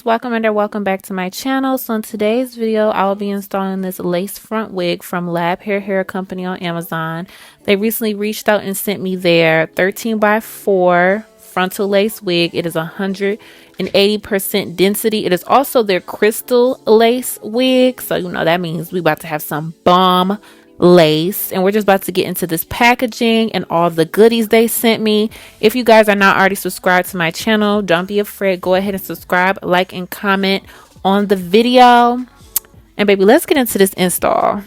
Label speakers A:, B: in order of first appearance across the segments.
A: Labhairs, welcome back to my channel. So in today's video I will be installing this lace front wig from Labhair Hair Company on Amazon. They recently reached out and sent me their 13x4 frontal lace wig. It is 180% density. It is also their crystal lace wig, so you know that means we about to have some bomb lace. And we're just about to get into this packaging and all the goodies they sent me. If you guys are not already subscribed to my channel, don't be afraid, go ahead and subscribe, like, and comment on the video. And baby, let's get into this install.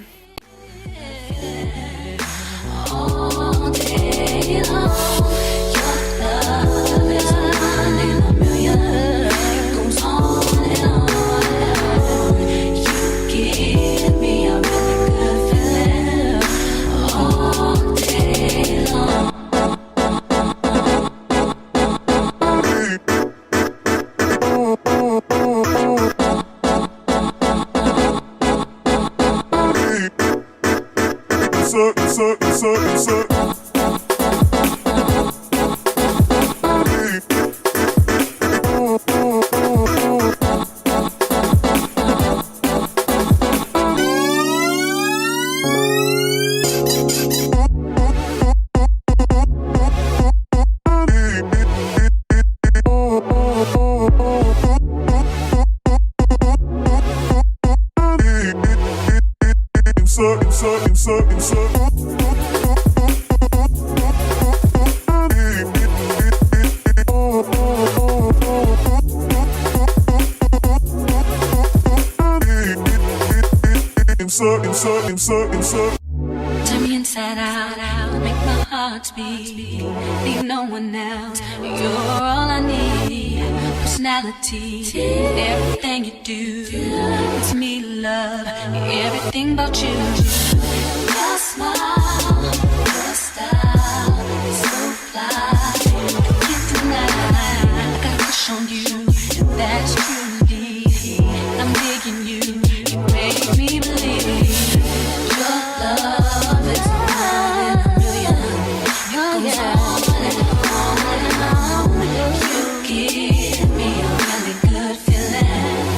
B: Turn me inside out, make my heart beat. Leave no one else. You're all I need. Personality, everything you do. It's me, love, everything about you. Your smile, your style, so fly. I can't deny, I got a crush on you. That's truly, I'm digging you. You make me believe. Love is one in a million. You give me a really good feeling.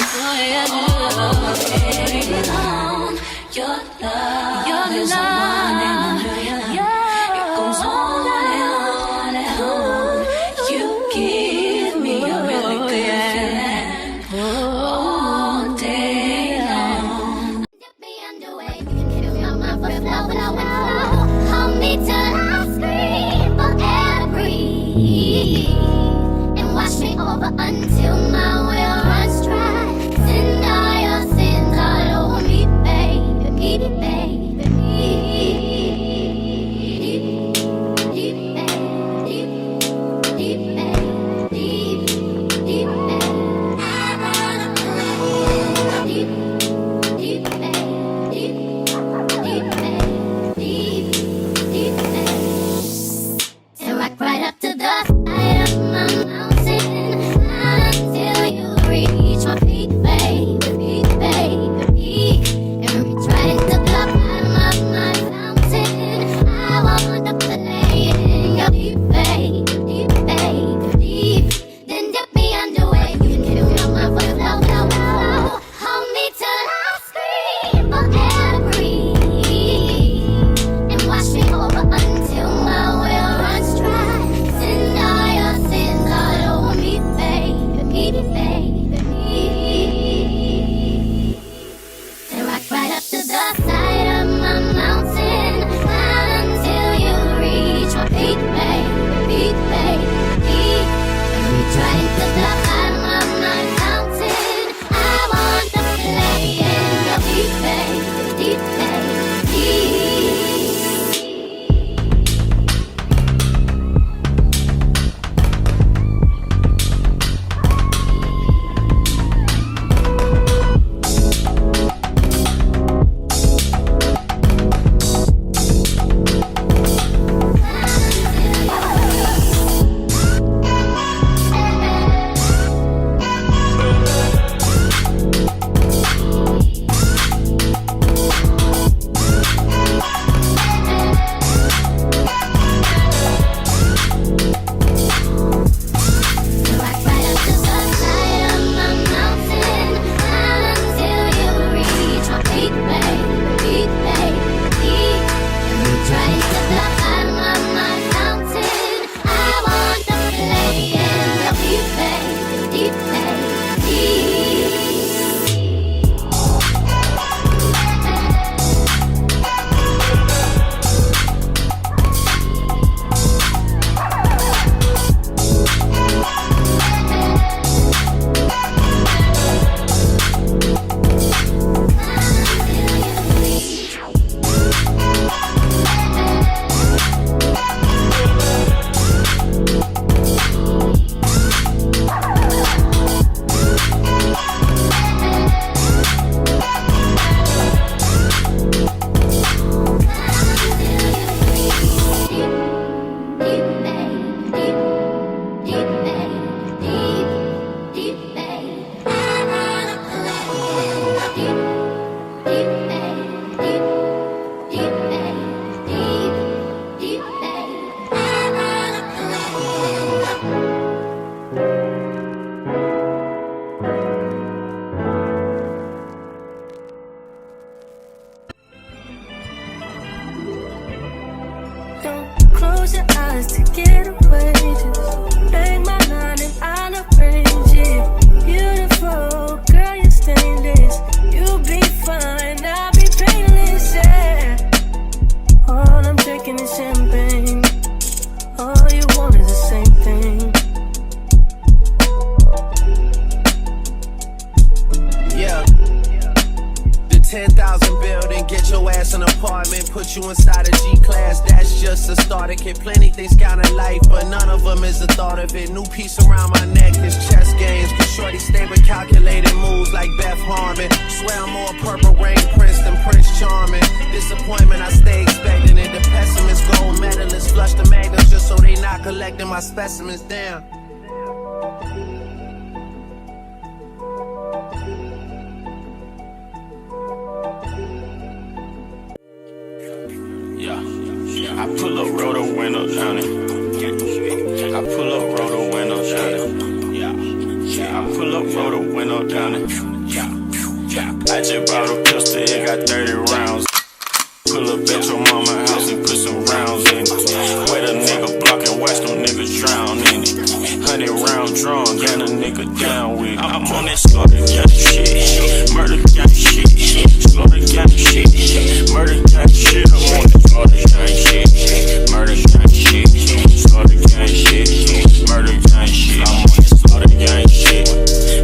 B: Your love is one in a million. It goes on and on. You give me a really good feeling all day long.
C: Hold me till I scream for air to breathe, and wash me over until my well runs dry. Send all your sins all over me, baby, baby.
D: to get away. Just bang my line and I'll arrange it. Beautiful, girl, you're stainless. You'll be fine, I'll be painless, yeah. All I'm drinking is champagne. All you want is the same thing.
E: Yeah. The 10,000 building, get your ass an apartment, put you inside a G-class, that's just a starter kit. Plenty things count in life, but none of them is the thought of it. New piece around my neck, this chess games. But shorty stay with calculated moves like Beth Harmon. Swear I'm more Purple Rain Prince than Prince Charming. Disappointment I stay expecting it. The pessimist, gold medalists, flush the magnums just so they not collecting my specimens down.
F: I pull up, roll the window down it. I pull up, roll the window down it. I pull up, roll the window down it. I just bought a pistol, it got 30 rounds. Pull up at your mama house and put some rounds in it. Wet a nigga block and watch them niggas drown in it. 100 round drum, gun a nigga down with it. I'm on that slaughter gang shit, murder gang shit, slaughter gang shit, murder gang shit. I'm on that slaughter gang shit, murder gang shit, slaughter gang shit, murder gang shit. I'm on that slaughter gang shit.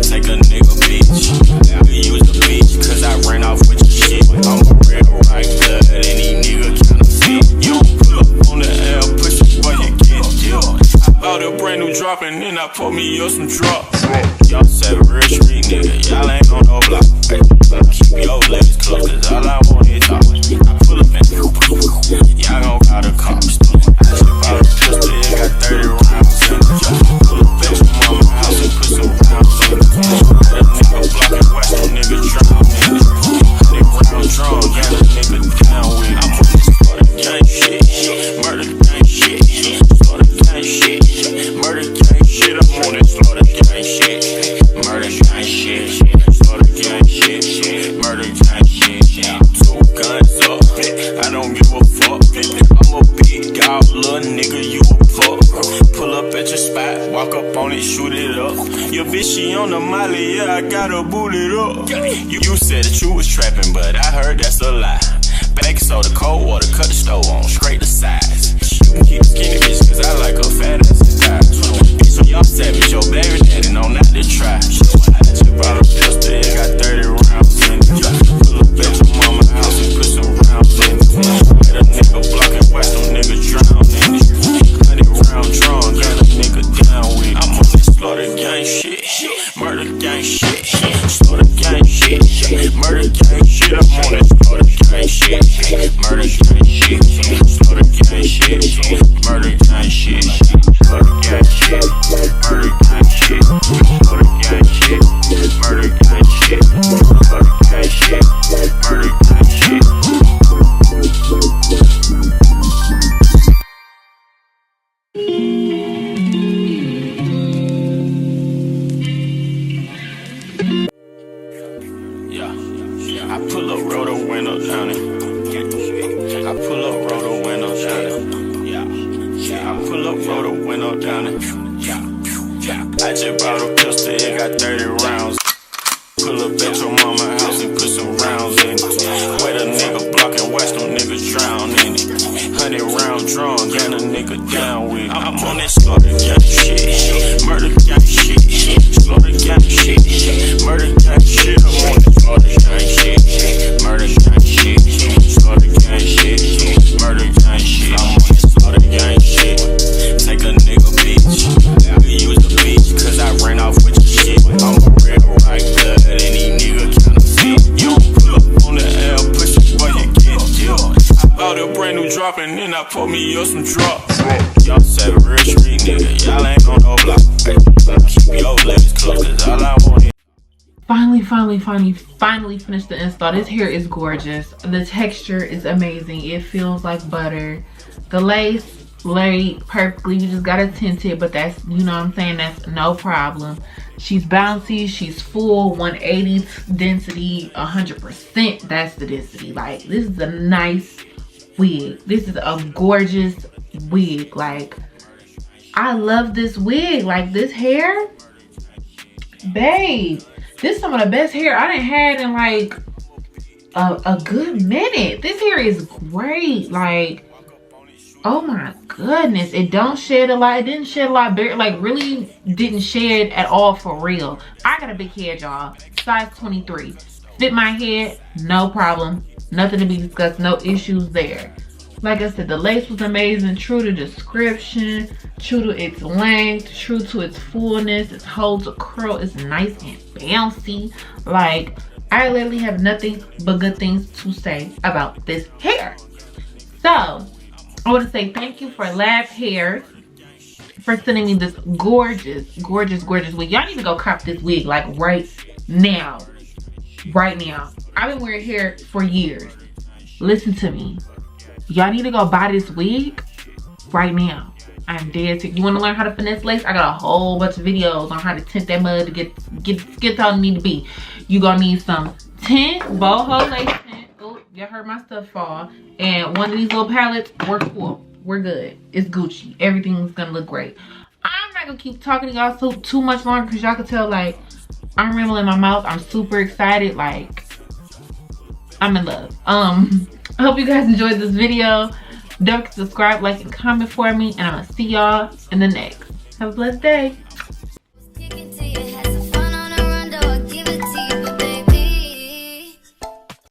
F: Take a nigga bitch, I use the bitch cause I ran off with your shit. I'm a real right blood, any nigga counterfeit. You pull up on the L, push it while you get killed. I bought a brand new drop and then I put me up some drop. Y'all say real street nigga, y'all ain't on no block. Keep your legs closed cause all I want is talk. I pull up and y'all gon' call the cops. I just bought a pistol, it got 30 rounds in it. Pull up at your mama house and put some rounds in it. Let a nigga block and watch them niggas drown in it. 100 round drum, got a nigga down with it. I'm on this slaughter gang shit, murder gang shit, slaughter gang shit, murder gang shit. I'm on this slaughter gang shit, murder gang shit, slaughter gang shit, murder gang shit. 2 guns up, I don't give a fuck. I'm a big dog, little nigga, you a fuck. Pull up at your spot, walk up on it, shoot it up. Your bitch, she on the molly, yeah, I gotta boot it up. You said that you was trapping, but I heard that's a lie. Baking soda, cold water, cut the stove on, scrape the sides. You can keep skinny bitch, cause I like her fat ass and thighs. So y'all savage, your baby daddy know not to try. I just brought a pistol, it got 30 rounds in it. Pull up at your mama house and put some rounds in it. Let a nigga block and watch them niggas drown in it. 100 round drum, got a nigga down with it. I'm on that slaughter gang shit, murder gang shit, slaughter gang shit, murder gang shit. I'm on that slaughter gang shit, murder gang shit, slaughter gang shit, murder gang shit, slaughter gang shit, murder gang shit, slaughter gang shit, murder gang shit, slaughter gang shit, murder gang shit. I pull up, roll the window down it. I pull up, roll the window down it. I pull up, roll the window down it. I just bought a pistol, it got 30 rounds. Pull up at your mama house and put some rounds in it. Wet a nigga block and watch them niggas drown in it. 100 round drum, got a nigga down with it. I'm on that slaughter gang shit, murder gang shit, slaughter gang shit, murder gang shit. I'm on that slaughter gang shit, murder gang shit, slaughter gang shit, murder gang shit. I'm on that slaughter gang shit. Take a nigga bitch, I use the bitch cause I ran off with your shit. I'm a real right blood, any nigga counterfeit. You pull up on the L, push it while you get killed. I bought a brand new drop and then I put me up some drop. Y'all say real street nigga, y'all ain't on no block. Keep your legs closed cause all I want is
A: Finally finished the install. This hair is gorgeous. The texture is amazing. It feels like butter. The lace laid perfectly. You just gotta tint it, but that's, you know what I'm saying, that's no problem. She's bouncy, she's full, 180 density, 100%. That's the density. Like, this is a nice wig. This is a gorgeous wig. Like, I love this wig. Like, this hair, babe, this is some of the best hair I done had in like a good minute. This hair is great. Like, oh my goodness, it don't shed a lot. It didn't shed a lot, like really didn't shed at all for real. I got a big head, y'all, size 23. Fit my head, no problem, nothing to be discussed, no issues there. Like I said, the lace was amazing, true to description, true to its length, true to its fullness. It holds a curl, it's nice and bouncy. Like, I literally have nothing but good things to say about this hair. So I want to say thank you for Labhairs for sending me this gorgeous wig. Y'all need to go cop this wig like right now. Right now. I've been wearing hair for years. Listen to me. Y'all need to go buy this wig right now. I'm dead sick. You want to learn how to finesse lace? I got a whole bunch of videos on how to tint that mud to get how it need to be. You gonna need some tint, boho lace tint. Oh, y'all heard my stuff fall. And one of these little palettes. We're cool. We're good. It's Gucci. Everything's gonna look great. I'm not gonna keep talking to y'all too much longer because y'all can tell, like, I'm rambling my mouth. I'm super excited. Like, I'm in love. I hope you guys enjoyed this video. Don't forget to subscribe, like, and comment for me. And I'm gonna see y'all in the next. Have a blessed day.